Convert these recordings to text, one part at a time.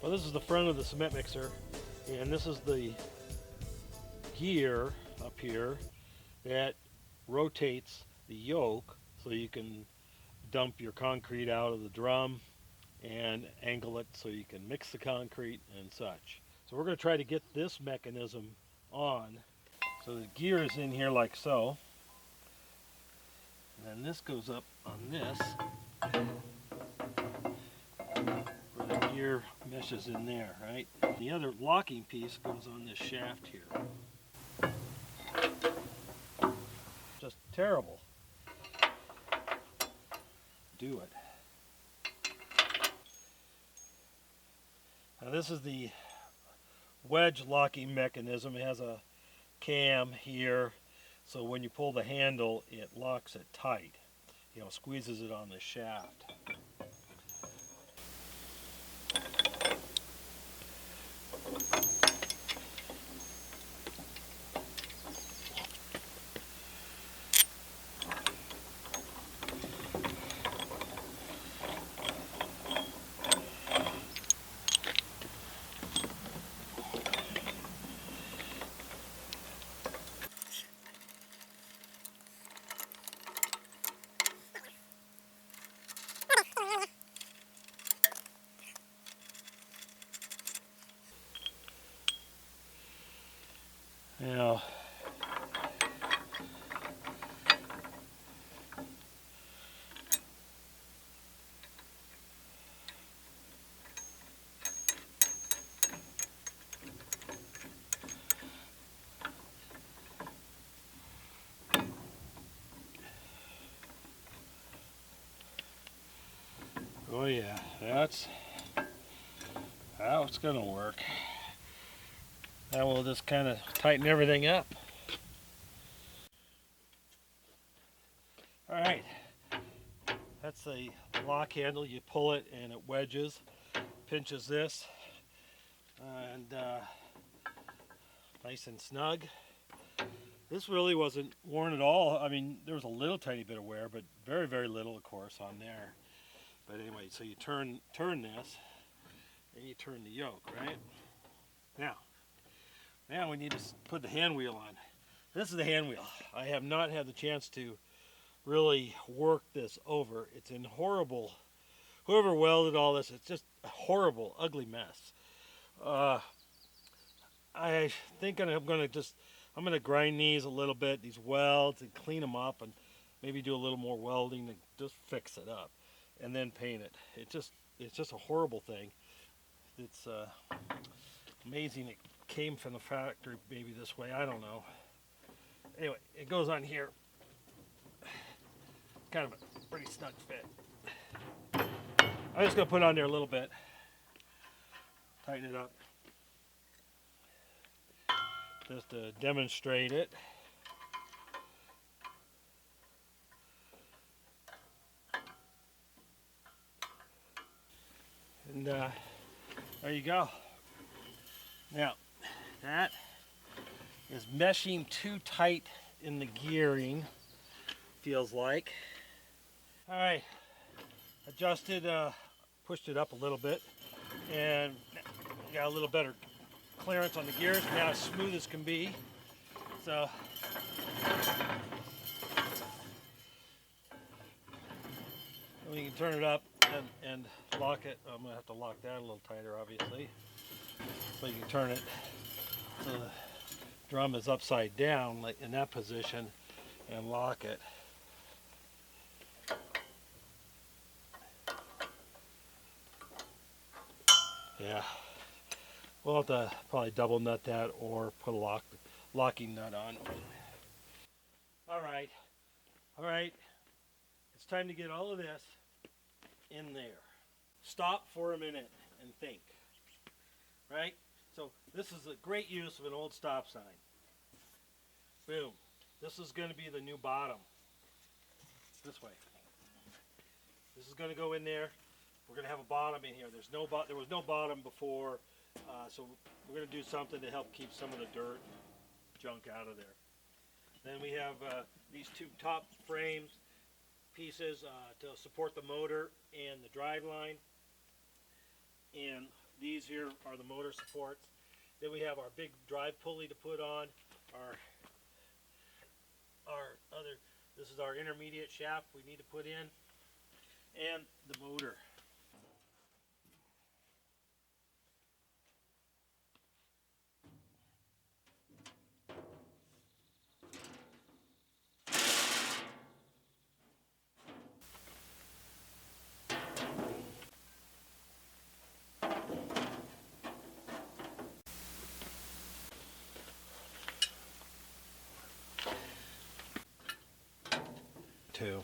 Well, this is the front of the cement mixer, and this is the gear up here that rotates the yoke so you can dump your concrete out of the drum and angle it so you can mix the concrete and such. So we're going to try to get this mechanism on. So the gear is in here like so, and then this goes up on this where the gear meshes in there, right? The other locking piece goes on this shaft here. Just terrible. Do it. Now this is the wedge locking mechanism. It has a cam here, so when you pull the handle, it locks it tight. You know, squeezes it on the shaft. Now, oh yeah, that's how it's gonna work. Now we'll just kind of tighten everything up. All right, that's the lock handle. You pull it and it wedges, pinches this, and nice and snug. This really wasn't worn at all. I mean, there was a little tiny bit of wear, but very, very little, of course, on there. But anyway, so you turn this, and you turn the yoke, right? Now we need to put the hand wheel on. This is the hand wheel. I have not had the chance to really work this over. It's in horrible, whoever welded all this, it's just a horrible, ugly mess. I think I'm going to grind these a little bit, these welds, and clean them up, and maybe do a little more welding to just fix it up, and then paint it. It's just a horrible thing. It's amazing it came from the factory maybe this way, I don't know. Anyway, it goes on here. Kind of a pretty snug fit. I'm just going to put it on there a little bit. Tighten it up. Just to demonstrate it. And there you go. Now, that is meshing too tight in the gearing, feels like. All right, adjusted, pushed it up a little bit, and got a little better clearance on the gears. Now as smooth as can be. So, we can turn it up and lock it. I'm gonna have to lock that a little tighter, obviously. So you can turn it so the drum is upside down, like in that position, and lock it. Yeah, we'll have to probably double nut that or put a locking nut on. All right, it's time to get all of this in there. Stop for a minute and think, right? So this is a great use of an old stop sign. Boom. This is going to be the new bottom. This way. This is going to go in there. We're going to have a bottom in here. There was no bottom before, so we're going to do something to help keep some of the dirt junk out of there. Then we have these two top frames pieces to support the motor and the drive line. And these here are the motor supports. Then we have our big drive pulley to put on. This is our intermediate shaft we need to put in, and the motor. Two.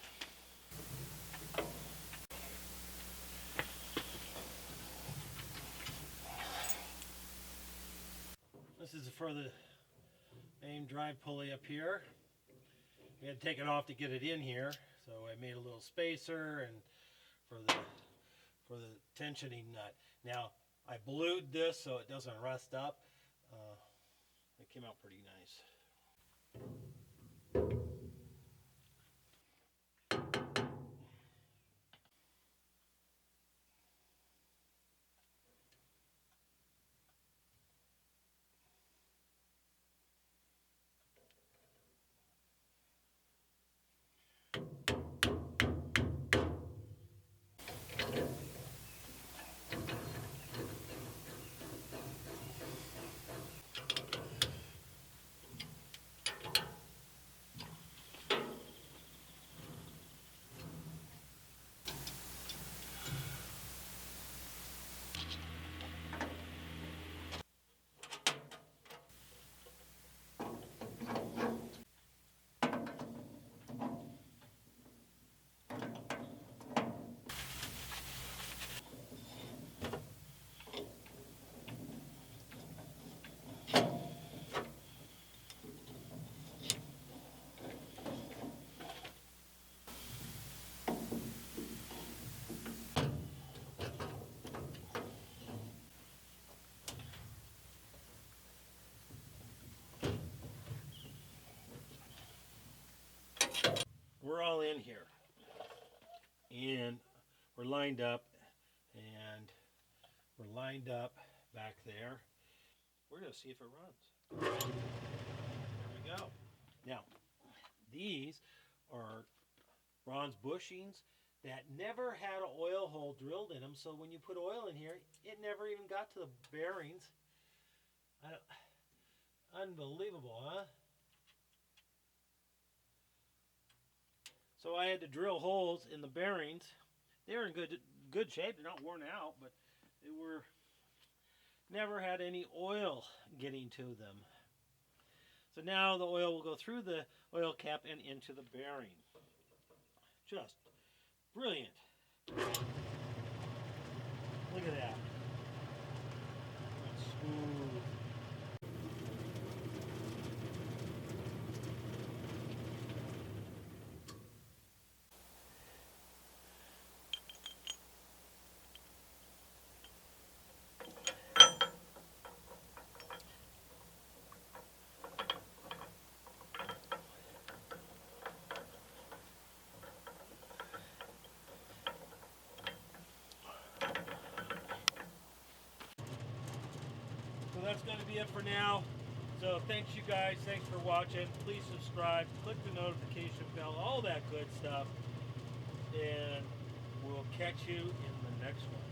This is for the main drive pulley up here. We had to take it off to get it in here, so I made a little spacer and for the tensioning nut. Now I blued this so it doesn't rust up. It came out pretty nice. We're all in here, and we're lined up, and we're lined up back there. We're going to see if it runs. There we go. Now, these are bronze bushings that never had an oil hole drilled in them, so when you put oil in here, it never even got to the bearings. Unbelievable, huh? So I had to drill holes in the bearings. They were in good shape. They're not worn out, but they were never had any oil getting to them. So now the oil will go through the oil cap and into the bearing. Just brilliant. Look at that. That's smooth. So that's going to be it for now. So thanks you guys. Thanks for watching. Please subscribe. Click the notification bell. All that good stuff. And we'll catch you in the next one.